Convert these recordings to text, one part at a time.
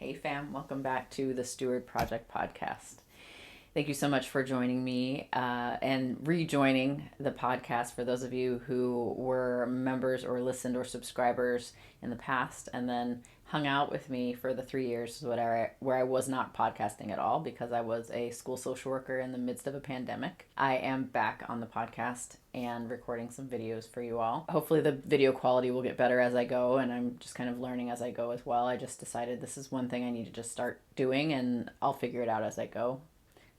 Hey fam, welcome back to the Steward Project podcast. Thank you so much for joining me and rejoining the podcast for those of you who were members or listened or subscribers in the past and then hung out with me for the 3 years where I was not podcasting at all because I was a school social worker in the midst of a pandemic. I am back on the podcast and recording some videos for you all. Hopefully the video quality will get better as I go, and I'm just kind of learning as I go as well. I just decided this is one thing I need to just start doing, and I'll figure it out as I go.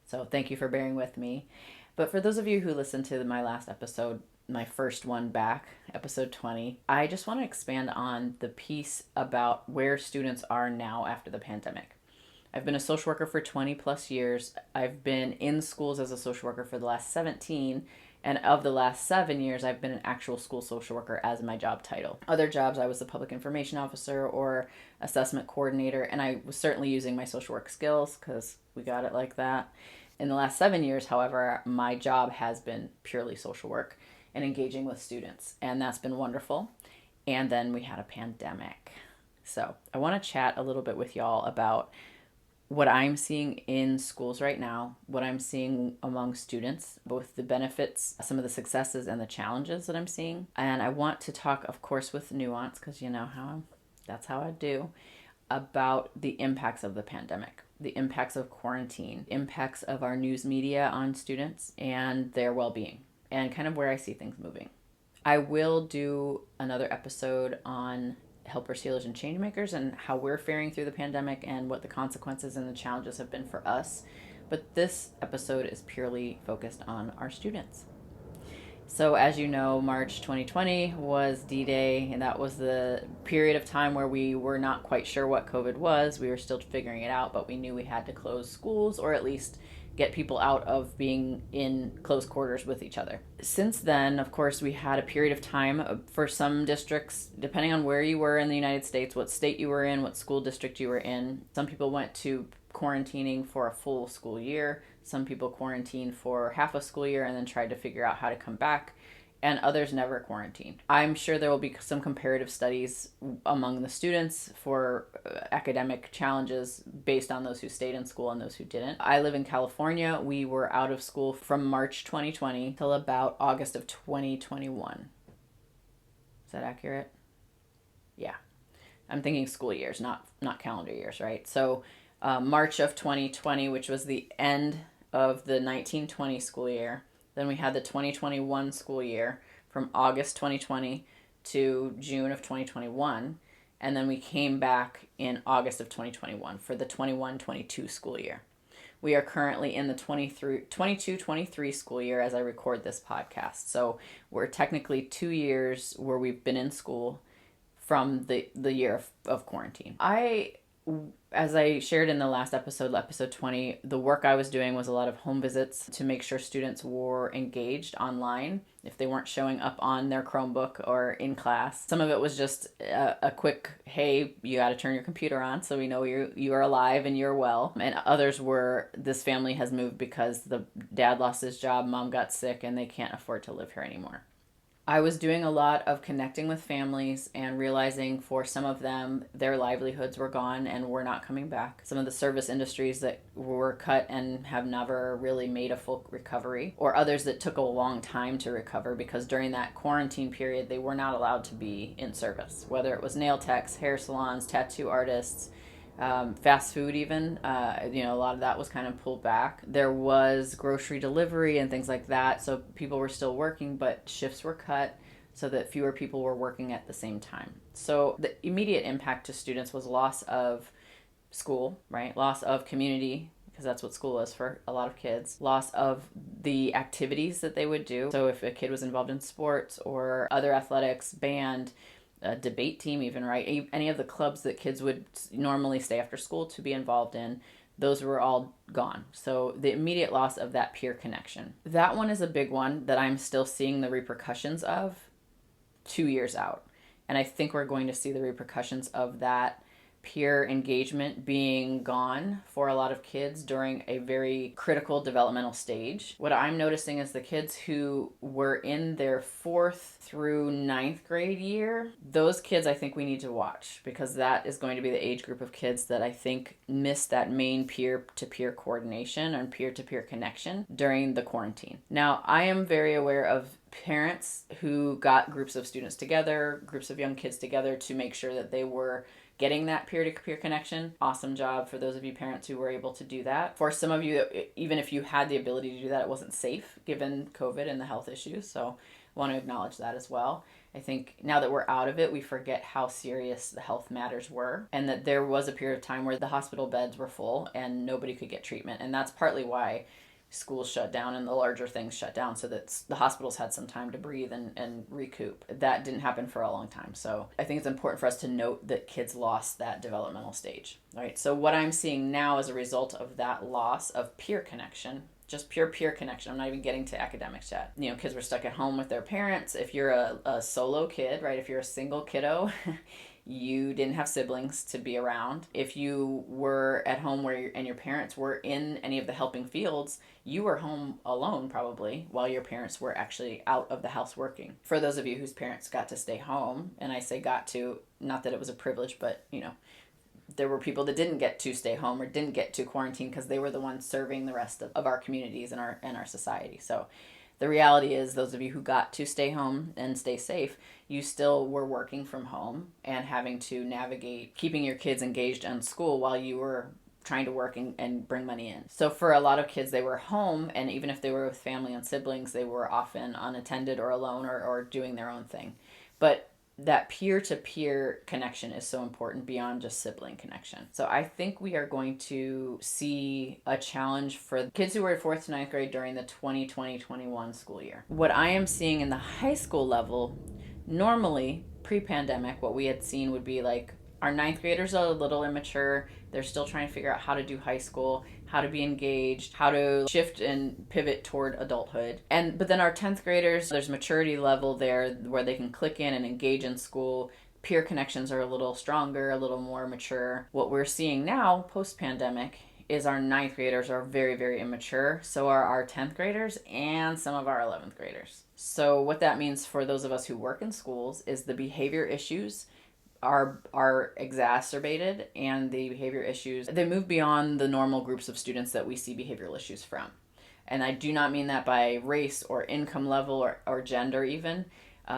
So thank you for bearing with me. But for those of you who listened to my last episode, my first one back, episode 20, I just want to expand on the piece about where students are now after the pandemic. I've been a social worker for 20 plus years. I've been in schools as a social worker for the last 17. And of the last 7 years, I've been an actual school social worker as my job title. Other jobs, I was a public information officer or assessment coordinator, and I was certainly using my social work skills because we got it like that. In the last 7 years, however, my job has been purely social work and engaging with students, and that's been wonderful. And then we had a pandemic. So I want to chat a little bit with y'all about what I'm seeing in schools right now, what I'm seeing among students, both the benefits, some of the successes, and the challenges that I'm seeing. And I want to talk, of course, with nuance, because you know how that's how I do, about the impacts of the pandemic, the impacts of quarantine, impacts of our news media on students and their well-being, and kind of where I see things moving. I will do another episode on helpers, healers, and changemakers and how we're faring through the pandemic and what the consequences and the challenges have been for us. But this episode is purely focused on our students. So as you know, March 2020 was D-Day, and that was the period of time where we were not quite sure what COVID was. We were still figuring it out, but we knew we had to close schools or at least get people out of being in close quarters with each other. Since then, of course, we had a period of time for some districts, depending on where you were in the United States, what state you were in, what school district you were in. Some people went to quarantining for a full school year. Some people quarantined for half a school year and then tried to figure out how to come back. And others never quarantined. I'm sure there will be some comparative studies among the students for academic challenges based on those who stayed in school and those who didn't. I live in California. We were out of school from March 2020 till about August of 2021. Is that accurate? Yeah. I'm thinking school years, not calendar years, right? So March of 2020, which was the end of the 1920 school year. Then we had the 2021 school year from August 2020 to June of 2021. And then we came back in August of 2021 for the 21-22 school year. We are currently in the 22-23 school year as I record this podcast. So we're technically 2 years where we've been in school from the year of quarantine. As I shared in the last episode 20, the work I was doing was a lot of home visits to make sure students were engaged online if they weren't showing up on their Chromebook or in class. Some of it was just a quick, hey, you got to turn your computer on so we know you are alive and you're well. And others were, this family has moved because the dad lost his job, mom got sick, and they can't afford to live here anymore. I was doing a lot of connecting with families and realizing for some of them, their livelihoods were gone and were not coming back. Some of the service industries that were cut and have never really made a full recovery, or others that took a long time to recover because during that quarantine period, they were not allowed to be in service, whether it was nail techs, hair salons, tattoo artists, fast food even, a lot of that was kind of pulled back. There was grocery delivery and things like that. So people were still working, but shifts were cut so that fewer people were working at the same time. So the immediate impact to students was loss of school, right? Loss of community, because that's what school is for a lot of kids. Loss of the activities that they would do. So if a kid was involved in sports or other athletics, band, a debate team even, right? Any of the clubs that kids would normally stay after school to be involved in, those were all gone. So the immediate loss of that peer connection. That one is a big one that I'm still seeing the repercussions of 2 years out. And I think we're going to see the repercussions of that peer engagement being gone for a lot of kids during a very critical developmental stage. What I'm noticing is the kids who were in their 4th through 9th grade year, those kids I think we need to watch, because that is going to be the age group of kids that I think missed that main peer-to-peer coordination and peer-to-peer connection during the quarantine. Now, I am very aware of parents who got groups of students together, groups of young kids together to make sure that they were getting that peer-to-peer connection. Awesome job for those of you parents who were able to do that. For some of you, even if you had the ability to do that, it wasn't safe given COVID and the health issues. So I want to acknowledge that as well. I think now that we're out of it, we forget how serious the health matters were, and that there was a period of time where the hospital beds were full and nobody could get treatment. And that's partly why schools shut down and the larger things shut down, so that the hospitals had some time to breathe and recoup. That didn't happen for a long time. So I think it's important for us to note that kids lost that developmental stage. All right. So what I'm seeing now as a result of that loss of peer connection, just pure peer connection. I'm not even getting to academics yet. Kids were stuck at home with their parents. If you're a solo kid, right? If you're a single kiddo, you didn't have siblings to be around. If you were at home and your parents were in any of the helping fields, you were home alone probably while your parents were actually out of the house working. For those of you whose parents got to stay home, and I say got to, not that it was a privilege, but there were people that didn't get to stay home or didn't get to quarantine because they were the ones serving the rest of our communities and our society. So the reality is, those of you who got to stay home and stay safe, you still were working from home and having to navigate keeping your kids engaged in school while you were trying to work and bring money in. So for a lot of kids, they were home, and even if they were with family and siblings, they were often unattended or alone or doing their own thing. But that peer-to-peer connection is so important beyond just sibling connection. So I think we are going to see a challenge for kids who were at 4th to 9th grade during the 2020-21 school year. What I am seeing in the high school level, normally pre-pandemic, what we had seen would be like our 9th graders are a little immature. They're still trying to figure out how to do high school, how to be engaged, how to shift and pivot toward adulthood. But then our 10th graders, there's maturity level there where they can click in and engage in school. Peer connections are a little stronger, a little more mature. What we're seeing now, post-pandemic, is our 9th graders are very, very immature. So are our 10th graders and some of our 11th graders. So what that means for those of us who work in schools is the behavior issues are exacerbated, and the behavior issues, they move beyond the normal groups of students that we see behavioral issues from. And I do not mean that by race or income level or gender even.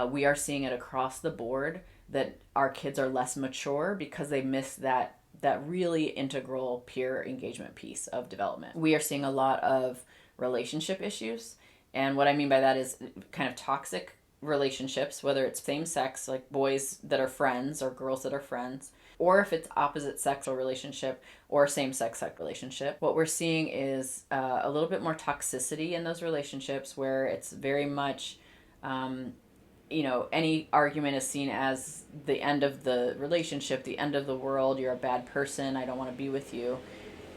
We are seeing it across the board that our kids are less mature because they miss that really integral peer engagement piece of development. We are seeing a lot of relationship issues. And what I mean by that is kind of toxic relationships, whether it's same sex, like boys that are friends or girls that are friends, or if it's opposite sexual relationship or same sex relationship. What we're seeing is a little bit more toxicity in those relationships, where it's very much, any argument is seen as the end of the relationship, the end of the world. You're a bad person. I don't want to be with you.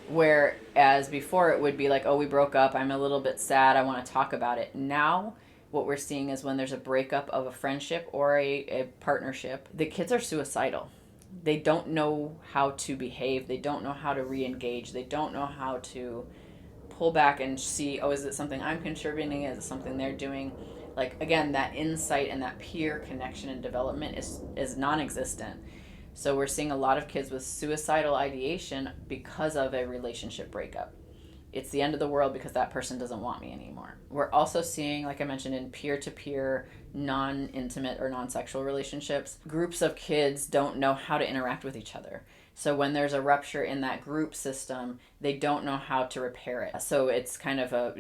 Whereas before it would be like, oh, we broke up. I'm a little bit sad. I want to talk about it. Now, what we're seeing is when there's a breakup of a friendship or a partnership, the kids are suicidal. They don't know how to behave. They don't know how to re-engage. They don't know how to pull back and see, oh, is it something I'm contributing? Is it something they're doing? Like, again, that insight and that peer connection and development is non-existent. So we're seeing a lot of kids with suicidal ideation because of a relationship breakup. It's the end of the world because that person doesn't want me anymore. We're also seeing, like I mentioned, in peer-to-peer, non-intimate or non-sexual relationships, groups of kids don't know how to interact with each other. So when there's a rupture in that group system, they don't know how to repair it. So it's kind of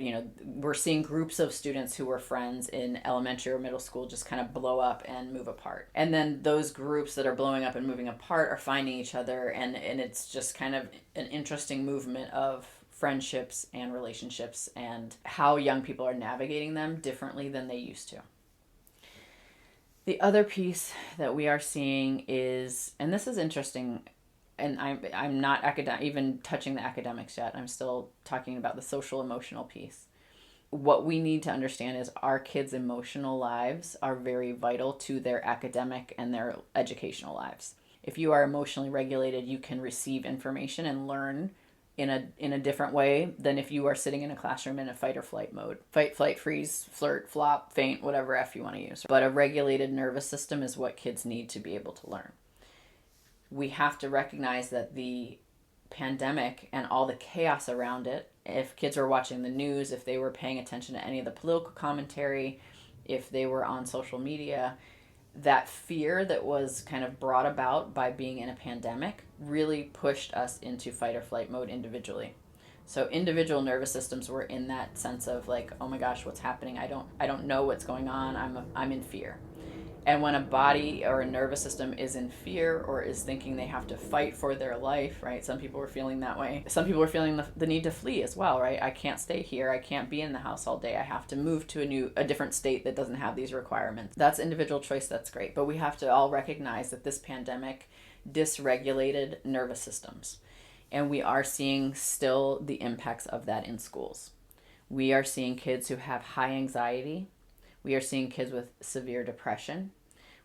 we're seeing groups of students who were friends in elementary or middle school just kind of blow up and move apart. And then those groups that are blowing up and moving apart are finding each other, and it's just kind of an interesting movement of friendships and relationships and how young people are navigating them differently than they used to. The other piece that we are seeing is, and this is interesting, and I'm not even touching the academics yet. I'm still talking about the social emotional piece. What we need to understand is our kids' emotional lives are very vital to their academic and their educational lives. If you are emotionally regulated, you can receive information and learn in a different way than if you are sitting in a classroom in a fight or flight mode. Fight, flight, freeze, flirt, flop, faint, whatever F you want to use. But a regulated nervous system is what kids need to be able to learn. We have to recognize that the pandemic and all the chaos around it, if kids were watching the news, if they were paying attention to any of the political commentary, if they were on social media, that fear that was kind of brought about by being in a pandemic really pushed us into fight or flight mode individually. So individual nervous systems were in that sense of like, oh my gosh, what's happening? I don't know what's going on. I'm in fear. And when a body or a nervous system is in fear or is thinking they have to fight for their life, right? Some people were feeling that way. Some people were feeling the need to flee as well, right? I can't stay here. I can't be in the house all day. I have to move to a different state that doesn't have these requirements. That's individual choice. That's great. But we have to all recognize that this pandemic dysregulated nervous systems. And we are seeing still the impacts of that in schools. We are seeing kids who have high anxiety. We are seeing kids with severe depression.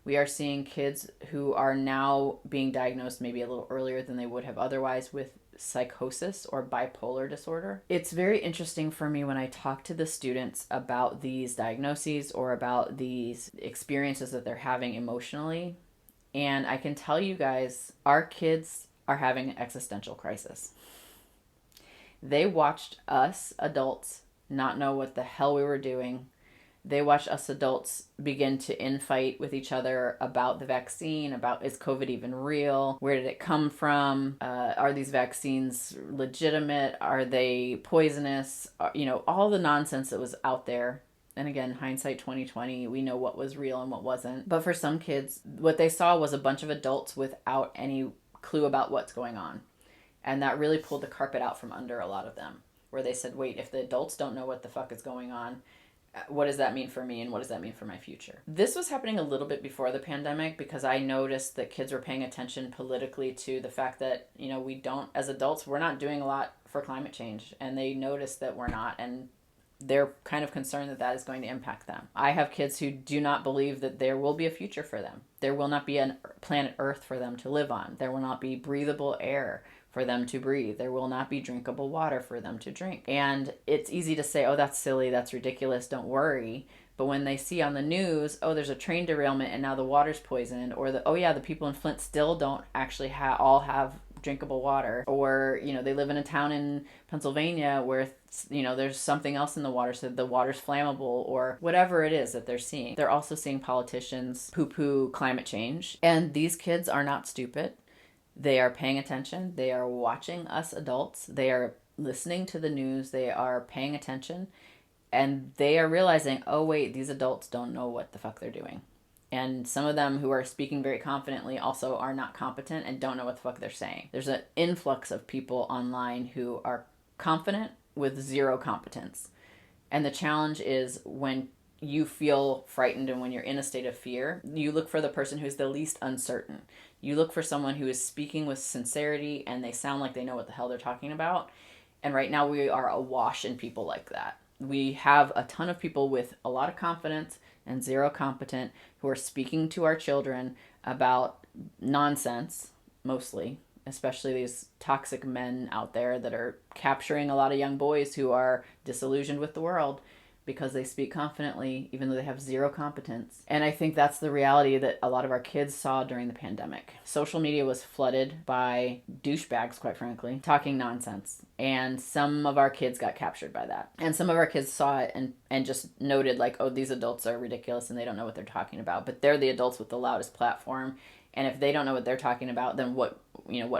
We are seeing kids who are now being diagnosed maybe a little earlier than they would have otherwise with psychosis or bipolar disorder. It's very interesting for me when I talk to the students about these diagnoses or about these experiences that they're having emotionally. And I can tell you guys, our kids are having an existential crisis. They watched us adults not know what the hell we were doing. They watch us adults begin to infight with each other about the vaccine, about is COVID even real? Where did it come from? Are these vaccines legitimate? Are they poisonous? All the nonsense that was out there. And again, hindsight 2020, we know what was real and what wasn't. But for some kids, what they saw was a bunch of adults without any clue about what's going on. And that really pulled the carpet out from under a lot of them, where they said, wait, if the adults don't know what the fuck is going on, what does that mean for me and what does that mean for my future? This was happening a little bit before the pandemic because I noticed that kids were paying attention politically to the fact that, we don't, as adults, we're not doing a lot for climate change, and they noticed that we're not, and they're kind of concerned that that is going to impact them. I have kids who do not believe that there will be a future for them. There will not be a planet Earth for them to live on. There will not be breathable air for them to breathe. There will not be drinkable water for them to drink. And it's easy to say, oh, that's silly, that's ridiculous, don't worry. But when they see on the news, oh, there's a train derailment and now the water's poisoned, or the people in Flint still don't actually all have drinkable water, or they live in a town in Pennsylvania where there's something else in the water, so the water's flammable, or whatever it is that they're seeing. They're also seeing politicians poo-poo climate change, and these kids are not stupid. They are paying attention. They are watching us adults. They are listening to the news. They are paying attention, and they are realizing, oh wait, these adults don't know what the fuck they're doing. And some of them who are speaking very confidently also are not competent and don't know what the fuck they're saying. There's an influx of people online who are confident with zero competence. And the challenge is when you feel frightened and when you're in a state of fear, you look for the person who's the least uncertain. You look for someone who is speaking with sincerity and they sound like they know what the hell they're talking about. And right now we are awash in people like that. We have a ton of people with a lot of confidence and zero competent who are speaking to our children about nonsense, mostly, especially these toxic men out there that are capturing a lot of young boys who are disillusioned with the world because they speak confidently, even though they have zero competence. And I think that's the reality that a lot of our kids saw during the pandemic. Social media was flooded by douchebags, quite frankly, talking nonsense. And some of our kids got captured by that. And some of our kids saw it and just noted like, oh, these adults are ridiculous and they don't know what they're talking about. But they're the adults with the loudest platform. And if they don't know what they're talking about, then what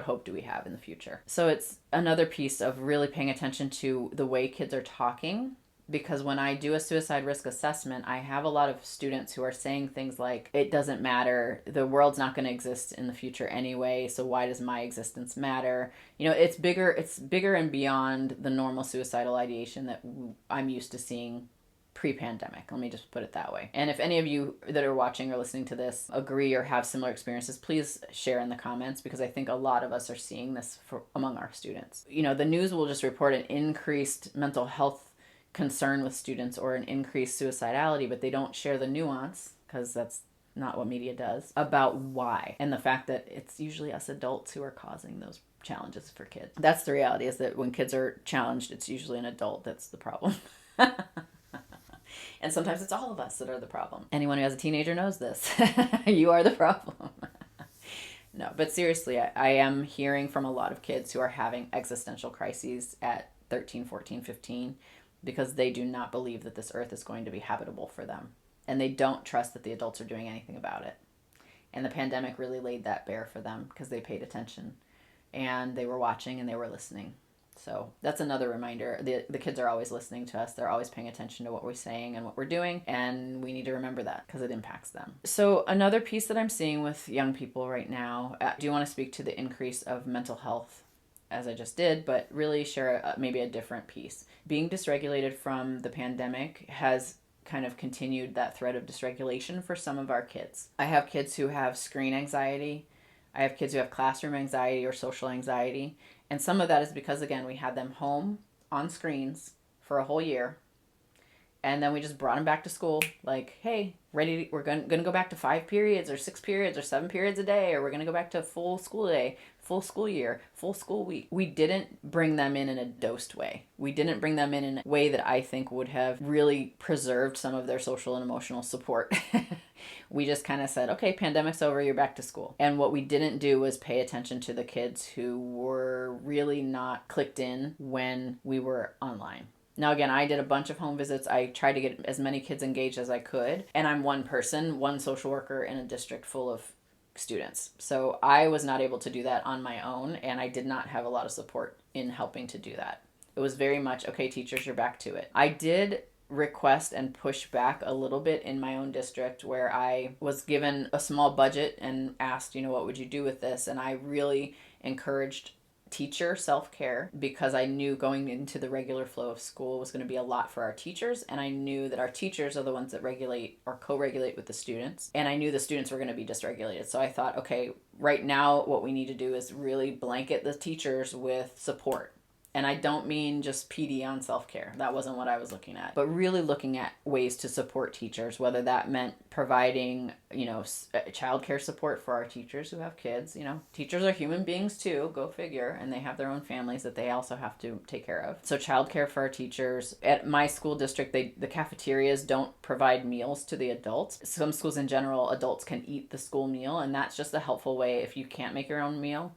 hope do we have in the future? So it's another piece of really paying attention to the way kids are talking. Because when I do a suicide risk assessment, I have a lot of students who are saying things like, it doesn't matter, the world's not going to exist in the future anyway, so why does my existence matter? It's bigger and beyond the normal suicidal ideation that I'm used to seeing pre-pandemic. Let me just put it that way. And if any of you that are watching or listening to this agree or have similar experiences, please share in the comments, because I think a lot of us are seeing this among our students. The news will just report an increased mental health concern with students or an increased suicidality, but they don't share the nuance, because that's not what media does, about why, and the fact that it's usually us adults who are causing those challenges for kids. That's the reality, is that when kids are challenged, it's usually an adult that's the problem. And sometimes it's all of us that are the problem. Anyone who has a teenager knows this. You are the problem. No, but seriously, I am hearing from a lot of kids who are having existential crises at 13, 14, 15, because they do not believe that this earth is going to be habitable for them. And they don't trust that the adults are doing anything about it. And the pandemic really laid that bare for them, because they paid attention and they were watching and they were listening. So that's another reminder. The kids are always listening to us. They're always paying attention to what we're saying and what we're doing. And we need to remember that, because it impacts them. So another piece that I'm seeing with young people right now, I do want to speak to the increase of mental health, as I just did, but really share maybe a different piece. Being dysregulated from the pandemic has kind of continued that thread of dysregulation for some of our kids. I have kids who have screen anxiety. I have kids who have classroom anxiety or social anxiety. And some of that is because, again, we had them home on screens for a whole year. And then we just brought them back to school. Like, hey, we're going to go back to 5 periods or 6 periods or 7 periods a day. Or we're going to go back to full school day, full school year, full school week. We didn't bring them in a dosed way. We didn't bring them in a way that I think would have really preserved some of their social and emotional support. We just kind of said, okay, pandemic's over, you're back to school. And what we didn't do was pay attention to the kids who were really not clicked in when we were online. Now, again, I did a bunch of home visits. I tried to get as many kids engaged as I could. And I'm one person, one social worker in a district full of students. So I was not able to do that on my own. And I did not have a lot of support in helping to do that. It was very much, okay, teachers, you're back to it. I did request and push back a little bit in my own district, where I was given a small budget and asked, what would you do with this? And I really encouraged teacher self-care, because I knew going into the regular flow of school was going to be a lot for our teachers. And I knew that our teachers are the ones that regulate or co-regulate with the students. And I knew the students were going to be dysregulated. So I thought, okay, right now what we need to do is really blanket the teachers with support. And I don't mean just PD on self-care. That wasn't what I was looking at. But really looking at ways to support teachers, whether that meant providing, childcare support for our teachers who have kids. Teachers are human beings too, go figure, and they have their own families that they also have to take care of. So childcare for our teachers. At my school district, the cafeterias don't provide meals to the adults. Some schools in general, adults can eat the school meal, and that's just a helpful way if you can't make your own meal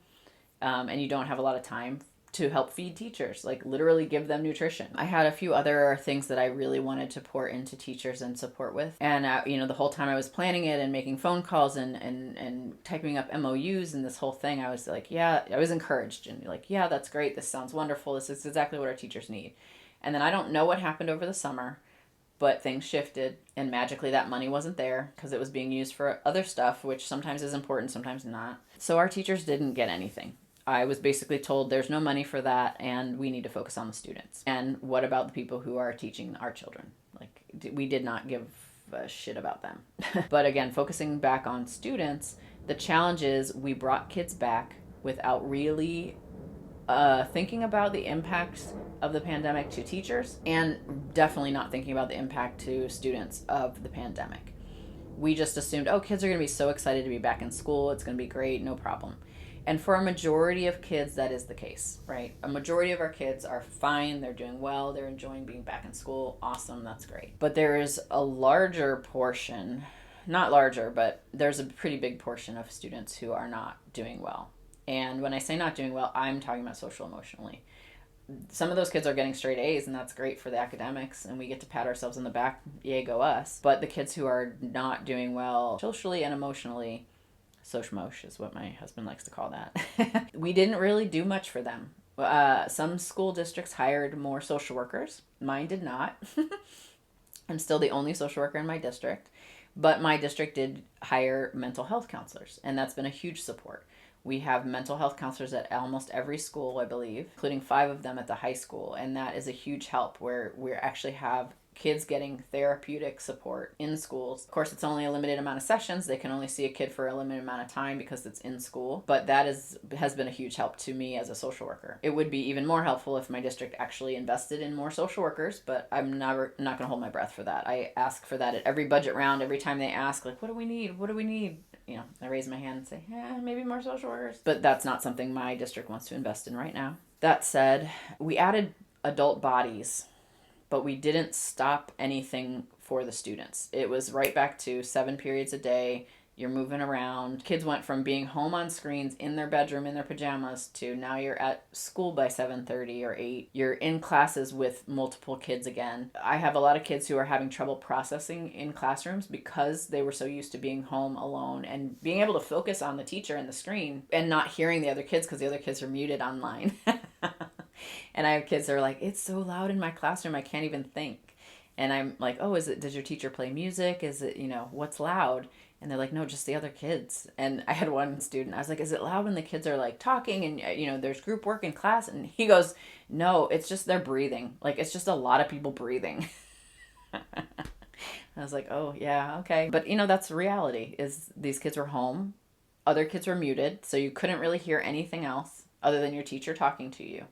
and you don't have a lot of time to help feed teachers, like literally give them nutrition. I had a few other things that I really wanted to pour into teachers and support with. And, the whole time I was planning it and making phone calls and typing up MOUs and this whole thing, I was like, I was encouraged and like, yeah, that's great. This sounds wonderful. This is exactly what our teachers need. And then I don't know what happened over the summer, but things shifted and magically that money wasn't there because it was being used for other stuff, which sometimes is important, sometimes not. So our teachers didn't get anything. I was basically told there's no money for that and we need to focus on the students. And what about the people who are teaching our children? Like, we did not give a shit about them. But again, focusing back on students, the challenge is we brought kids back without really thinking about the impacts of the pandemic to teachers, and definitely not thinking about the impact to students of the pandemic. We just assumed, kids are going to be so excited to be back in school. It's going to be great, no problem. And for a majority of kids, that is the case, right? A majority of our kids are fine. They're doing well. They're enjoying being back in school. Awesome. That's great. But there is a larger portion, not larger, but there's a pretty big portion of students who are not doing well. And when I say not doing well, I'm talking about social emotionally. Some of those kids are getting straight A's, and that's great for the academics, and we get to pat ourselves on the back. Yay, go us. But the kids who are not doing well socially and emotionally, Sochmosh is what my husband likes to call that. We didn't really do much for them. Some school districts hired more social workers. Mine did not. I'm still the only social worker in my district. But my district did hire mental health counselors, and that's been a huge support. We have mental health counselors at almost every school, I believe, including 5 of them at the high school. And that is a huge help where we actually have kids getting therapeutic support in schools. Of course, it's only a limited amount of sessions. They can only see a kid for a limited amount of time because it's in school. But that has been a huge help to me as a social worker. It would be even more helpful if my district actually invested in more social workers, but I'm not going to hold my breath for that. I ask for that at every budget round. Every time they ask, like, what do we need? What do we need? You know, I raise my hand and say, maybe more social workers. But that's not something my district wants to invest in right now. That said, we added adult bodies, but we didn't stop anything for the students. It was right back to 7 periods a day. You're moving around. Kids went from being home on screens in their bedroom in their pajamas to now you're at school by 7:30 or 8. You're in classes with multiple kids again. I have a lot of kids who are having trouble processing in classrooms because they were so used to being home alone and being able to focus on the teacher and the screen and not hearing the other kids because the other kids are muted online. And I have kids that are like, it's so loud in my classroom, I can't even think. And I'm like, oh, does your teacher play music? Is it, what's loud? And they're like, no, just the other kids. And I had one student, I was like, is it loud when the kids are like talking and, there's group work in class? And he goes, no, it's just they're breathing. Like, it's just a lot of people breathing. I was like, oh, yeah, okay. But, that's the reality is these kids were home. Other kids were muted. So you couldn't really hear anything else other than your teacher talking to you.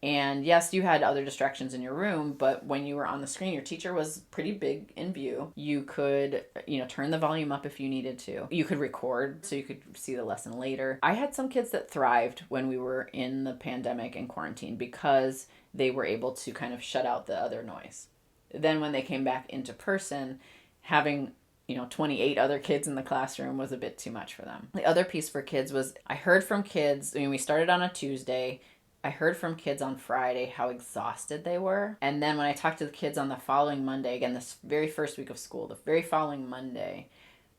And yes, you had other distractions in your room, but when you were on the screen, your teacher was pretty big in view. You could, turn the volume up if you needed to. You could record so you could see the lesson later. I had some kids that thrived when we were in the pandemic and quarantine because they were able to kind of shut out the other noise. Then when they came back into person, having 28 other kids in the classroom was a bit too much for them. The other piece for kids was I heard from kids, we started on a Tuesday. I heard from kids on Friday how exhausted they were. And then when I talked to the kids on the following Monday, again, this very first week of school, the very following Monday,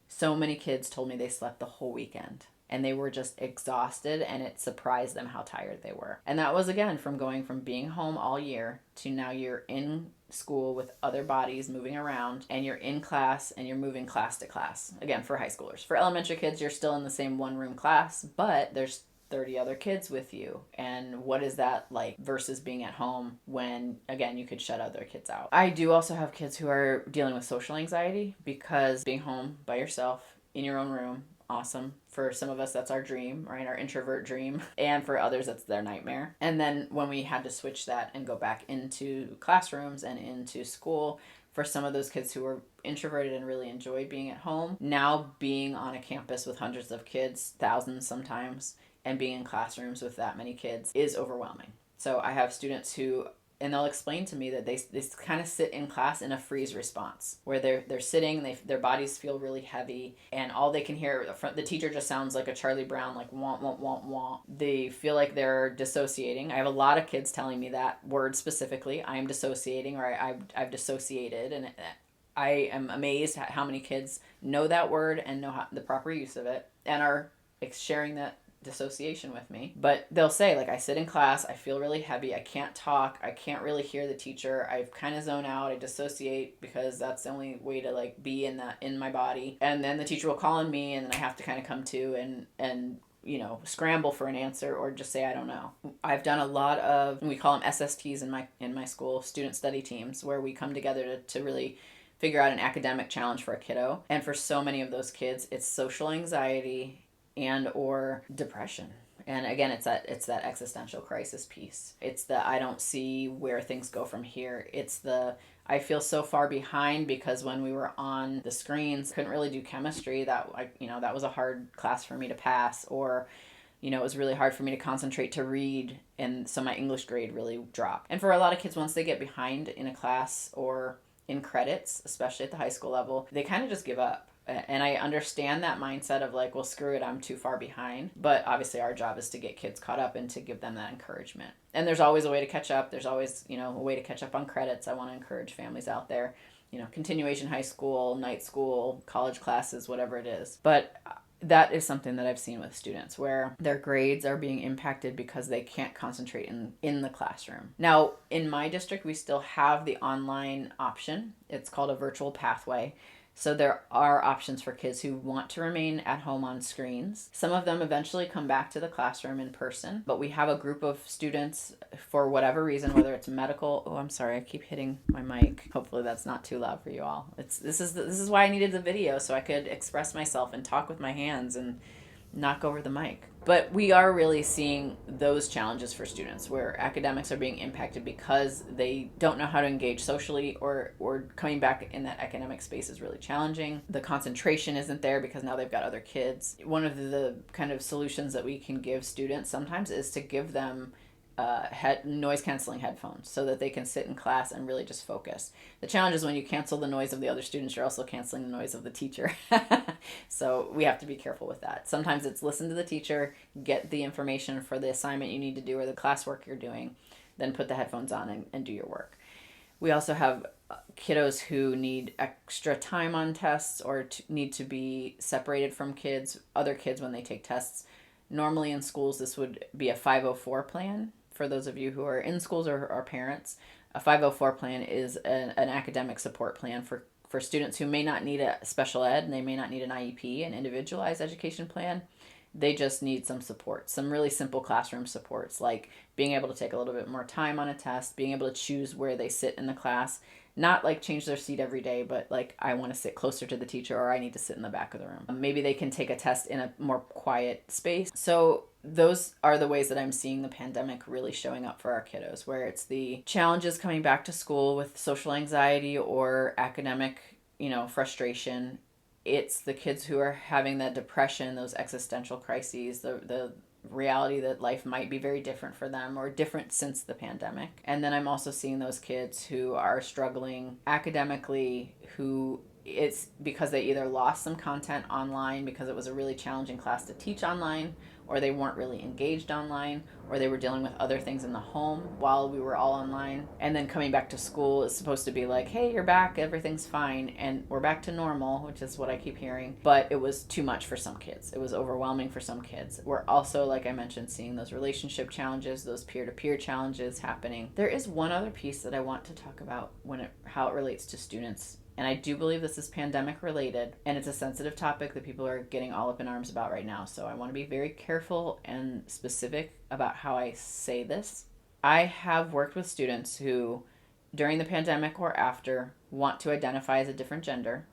so many kids told me they slept the whole weekend. And they were just exhausted, and it surprised them how tired they were. And that was, again, from going from being home all year to now you're in school with other bodies moving around, and you're in class, and you're moving class to class. Again, for high schoolers. For elementary kids, you're still in the same one-room class, but there's 30 other kids with you. And what is that like versus being at home when, again, you could shut other kids out? I do also have kids who are dealing with social anxiety because being home by yourself in your own room, awesome. For some of us, that's our dream, right? Our introvert dream. And for others, that's their nightmare. And then when we had to switch that and go back into classrooms and into school, for some of those kids who were introverted and really enjoyed being at home, now being on a campus with hundreds of kids, thousands sometimes, and being in classrooms with that many kids is overwhelming. So I have students who, and they'll explain to me that they kind of sit in class in a freeze response, where they're sitting, their bodies feel really heavy, and all they can hear, the teacher just sounds like a Charlie Brown, like womp, womp, womp, womp. They feel like they're dissociating. I have a lot of kids telling me that word specifically, I am dissociating, or I've dissociated, and I am amazed at how many kids know that word and know the proper use of it, and are sharing that dissociation with me. But they'll say, like, I sit in class, I feel really heavy, I can't talk, I can't really hear the teacher, I kind of zone out, I dissociate because that's the only way to like be in my body. And then the teacher will call on me, and then I have to kind of come to and scramble for an answer or just say I don't know. I've done a lot of, we call them SSTs in my school, student study teams, where we come together to really figure out an academic challenge for a kiddo. And for so many of those kids, it's social anxiety and or depression. And again, it's that existential crisis piece. It's the I don't see where things go from here. It's the I feel so far behind because when we were on the screens, couldn't really do chemistry. That was a hard class for me to pass, or it was really hard for me to concentrate to read, and so my English grade really dropped. And for a lot of kids, once they get behind in a class or in credits, especially at the high school level, they kind of just give up. And I understand that mindset of like, well, screw it, I'm too far behind. But obviously our job is to get kids caught up and to give them that encouragement. And there's always a way to catch up. There's always, a way to catch up on credits. I want to encourage families out there, continuation high school, night school, college classes, whatever it is. But that is something that I've seen with students where their grades are being impacted because they can't concentrate in the classroom. Now, in my district, we still have the online option. It's called a virtual pathway. So there are options for kids who want to remain at home on screens. Some of them eventually come back to the classroom in person, but we have a group of students for whatever reason, whether it's medical. Oh, I'm sorry, I keep hitting my mic. Hopefully that's not too loud for you all. This is why I needed the video, so I could express myself and talk with my hands and knock over the mic. But we are really seeing those challenges for students where academics are being impacted because they don't know how to engage socially, or coming back in that academic space is really challenging. The concentration isn't there because now they've got other kids. One of the kind of solutions that we can give students sometimes is to give them noise canceling headphones so that they can sit in class and really just focus. The challenge is when you cancel the noise of the other students, you're also canceling the noise of the teacher. So we have to be careful with that. Sometimes it's listen to the teacher, get the information for the assignment you need to do or the classwork you're doing, then put the headphones on and do your work. We also have kiddos who need extra time on tests or need to be separated from other kids when they take tests. Normally in schools, this would be a 504 plan. For those of you who are in schools or are parents, a 504 plan is an academic support plan for students who may not need a special ed and they may not need an IEP, an individualized education plan. They just need some support, some really simple classroom supports, like being able to take a little bit more time on a test, being able to choose where they sit in the class, not like change their seat every day, but like I want to sit closer to the teacher or I need to sit in the back of the room. Maybe they can take a test in a more quiet space. So those are the ways that I'm seeing the pandemic really showing up for our kiddos, where it's the challenges coming back to school with social anxiety or academic, frustration. It's the kids who are having that depression, those existential crises, the reality that life might be very different for them or different since the pandemic. And then I'm also seeing those kids who are struggling academically, who it's because they either lost some content online because it was a really challenging class to teach online, or they weren't really engaged online, or they were dealing with other things in the home while we were all online. And then coming back to school is supposed to be like, hey, you're back, everything's fine, and we're back to normal, which is what I keep hearing. But it was too much for some kids. It was overwhelming for some kids. We're also, like I mentioned, seeing those relationship challenges, those peer-to-peer challenges happening. There is one other piece that I want to talk about how it relates to students. And I do believe this is pandemic related, and it's a sensitive topic that people are getting all up in arms about right now. So I want to be very careful and specific about how I say this. I have worked with students who, during the pandemic or after, want to identify as a different gender.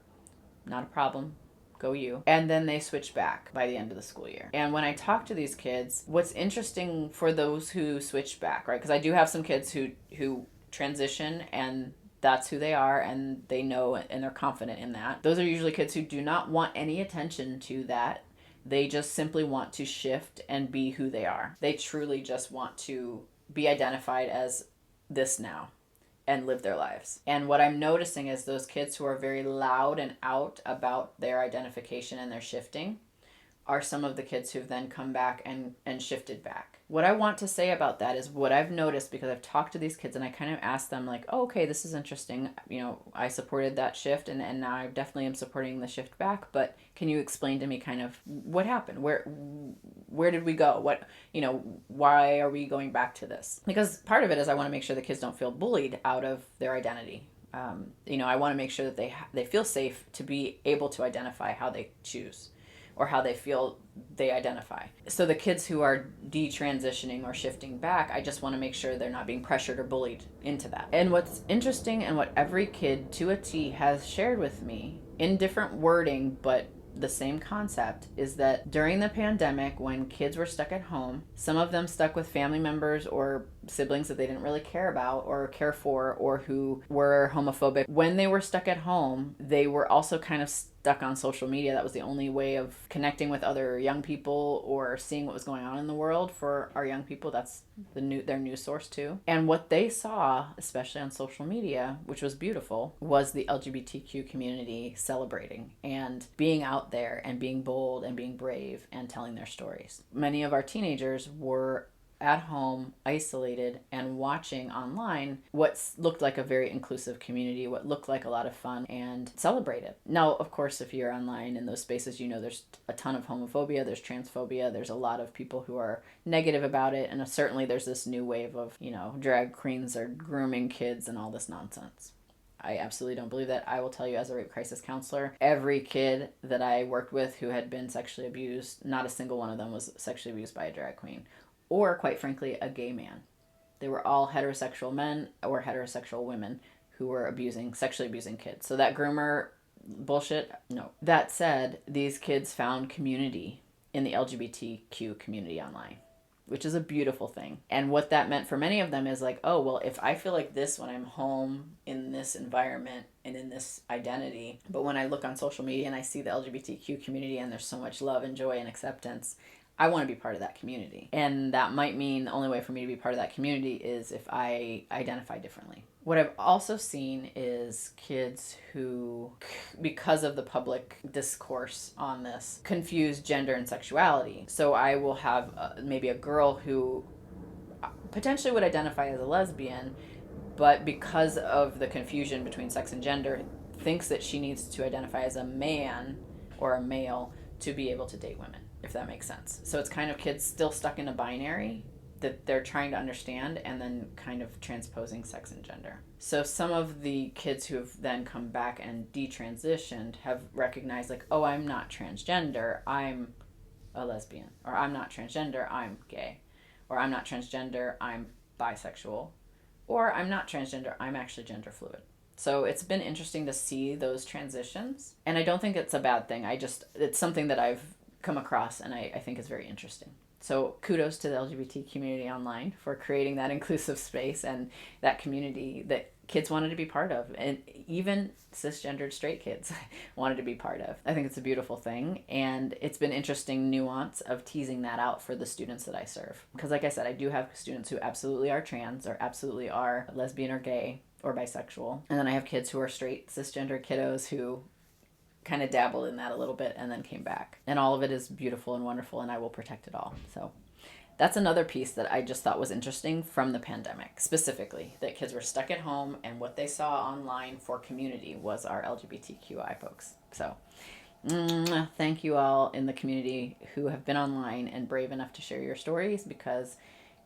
Not a problem. Go you. And then they switch back by the end of the school year. And when I talk to these kids, what's interesting for those who switch back, right? Because I do have some kids who transition and that's who they are and they know and they're confident in that. Those are usually kids who do not want any attention to that. They just simply want to shift and be who they are. They truly just want to be identified as this now and live their lives. And what I'm noticing is those kids who are very loud and out about their identification and their shifting are some of the kids who've then come back and shifted back. What I want to say about that is what I've noticed, because I've talked to these kids and I kind of asked them like, oh, okay, this is interesting. I supported that shift and now I definitely am supporting the shift back, but can you explain to me kind of what happened? Where did we go? Why are we going back to this? Because part of it is I want to make sure the kids don't feel bullied out of their identity. I want to make sure that they feel safe to be able to identify how they choose or how they feel they identify. So the kids who are detransitioning or shifting back, I just want to make sure they're not being pressured or bullied into that. And what's interesting and what every kid to a T has shared with me in different wording, but the same concept, is that during the pandemic, when kids were stuck at home, some of them stuck with family members or siblings that they didn't really care about or care for, or who were homophobic. When they were stuck at home, they were also kind of stuck on social media. That was the only way of connecting with other young people or seeing what was going on in the world for our young people. That's their news source too. And what they saw, especially on social media, which was beautiful, was the LGBTQ community celebrating and being out there and being bold and being brave and telling their stories. Many of our teenagers were at home, isolated, and watching online what looked like a very inclusive community, what looked like a lot of fun, and celebrate it. Now, of course, if you're online in those spaces, there's a ton of homophobia, there's transphobia, there's a lot of people who are negative about it, and certainly there's this new wave of, drag queens are grooming kids and all this nonsense. I absolutely don't believe that. I will tell you, as a rape crisis counselor, every kid that I worked with who had been sexually abused, not a single one of them was sexually abused by a drag queen or, quite frankly, a gay man. They were all heterosexual men or heterosexual women who were sexually abusing kids. So that groomer bullshit, no. That said, these kids found community in the LGBTQ community online, which is a beautiful thing. And what that meant for many of them is like, oh, well, if I feel like this when I'm home in this environment and in this identity, but when I look on social media and I see the LGBTQ community and there's so much love and joy and acceptance, I want to be part of that community. And that might mean the only way for me to be part of that community is if I identify differently. What I've also seen is kids who, because of the public discourse on this, confuse gender and sexuality. So I will have maybe a girl who potentially would identify as a lesbian, but because of the confusion between sex and gender, thinks that she needs to identify as a man or a male to be able to date women, if that makes sense. So it's kind of kids still stuck in a binary that they're trying to understand and then kind of transposing sex and gender. So some of the kids who have then come back and detransitioned have recognized like, oh, I'm not transgender, I'm a lesbian. Or I'm not transgender, I'm gay. Or I'm not transgender, I'm bisexual. Or I'm not transgender, I'm actually gender fluid. So it's been interesting to see those transitions. And I don't think it's a bad thing. It's something that I've come across and I think is very interesting. So kudos to the LGBT community online for creating that inclusive space and that community that kids wanted to be part of. And even cisgendered straight kids wanted to be part of. I think it's a beautiful thing. And it's been interesting nuance of teasing that out for the students that I serve. Because like I said, I do have students who absolutely are trans or absolutely are lesbian or gay or bisexual. And then I have kids who are straight cisgender kiddos who kind of dabbled in that a little bit and then came back. And all of it is beautiful and wonderful, and I will protect it all. So that's another piece that I just thought was interesting from the pandemic, specifically, that kids were stuck at home and what they saw online for community was our LGBTQI folks. So thank you all in the community who have been online and brave enough to share your stories, because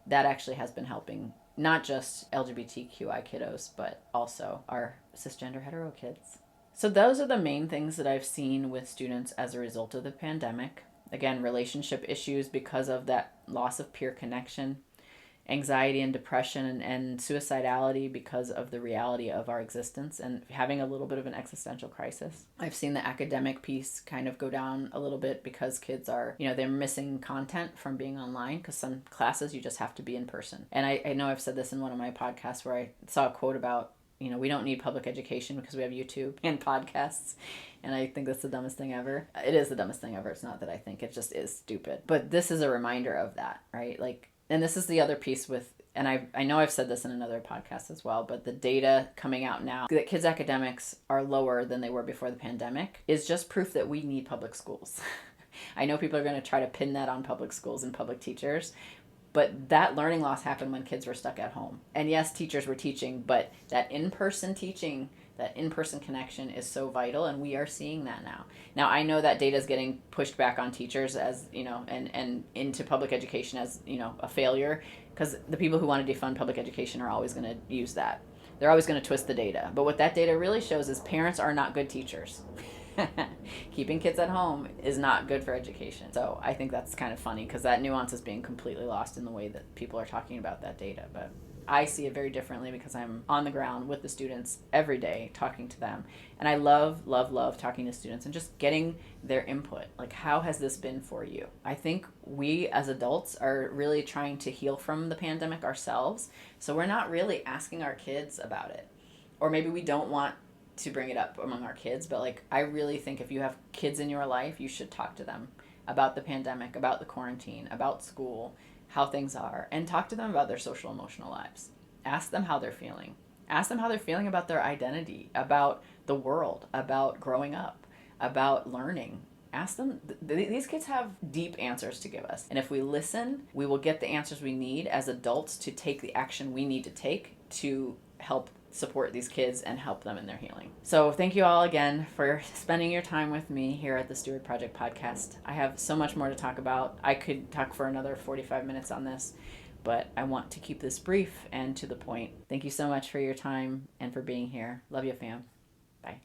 that actually has been helping not just LGBTQI kiddos, but also our cisgender hetero kids. So those are the main things that I've seen with students as a result of the pandemic. Again, relationship issues because of that loss of peer connection, anxiety and depression and suicidality because of the reality of our existence and having a little bit of an existential crisis. I've seen the academic piece kind of go down a little bit because kids are, they're missing content from being online, because some classes you just have to be in person. And I know I've said this in one of my podcasts where I saw a quote about, we don't need public education because we have YouTube and podcasts. And I think that's the dumbest thing ever. It is the dumbest thing ever. It's not that I think, it just is stupid. But this is a reminder of that, right? And this is the other piece with, and I know I've said this in another podcast as well, but the data coming out now that kids' academics are lower than they were before the pandemic is just proof that we need public schools. I know people are going to try to pin that on public schools and public teachers, but that learning loss happened when kids were stuck at home. And yes, teachers were teaching, but that in-person teaching, that in-person connection is so vital, and we are seeing that now. Now, I know that data is getting pushed back on teachers as, and into public education as, a failure, because the people who want to defund public education are always going to use that. They're always going to twist the data. But what that data really shows is parents are not good teachers. Keeping kids at home is not good for education. So I think that's kind of funny, because that nuance is being completely lost in the way that people are talking about that data. But I see it very differently because I'm on the ground with the students every day, talking to them. And I love, love, love talking to students and just getting their input. Like, how has this been for you? I think we as adults are really trying to heal from the pandemic ourselves. So we're not really asking our kids about it. Or maybe we don't want to bring it up among our kids, but I really think if you have kids in your life, you should talk to them about the pandemic, about the quarantine, about school, how things are, and talk to them about their social emotional lives. Ask them how they're feeling. Ask them how they're feeling about their identity, about the world, about growing up, about learning. Ask them. These kids have deep answers to give us. And if we listen, we will get the answers we need as adults to take the action we need to take to help support these kids and help them in their healing. So thank you all again for spending your time with me here at the Steward Project podcast. I have so much more to talk about. I could talk for another 45 minutes on this, but I want to keep this brief and to the point. Thank you so much for your time and for being here. Love you, fam. Bye.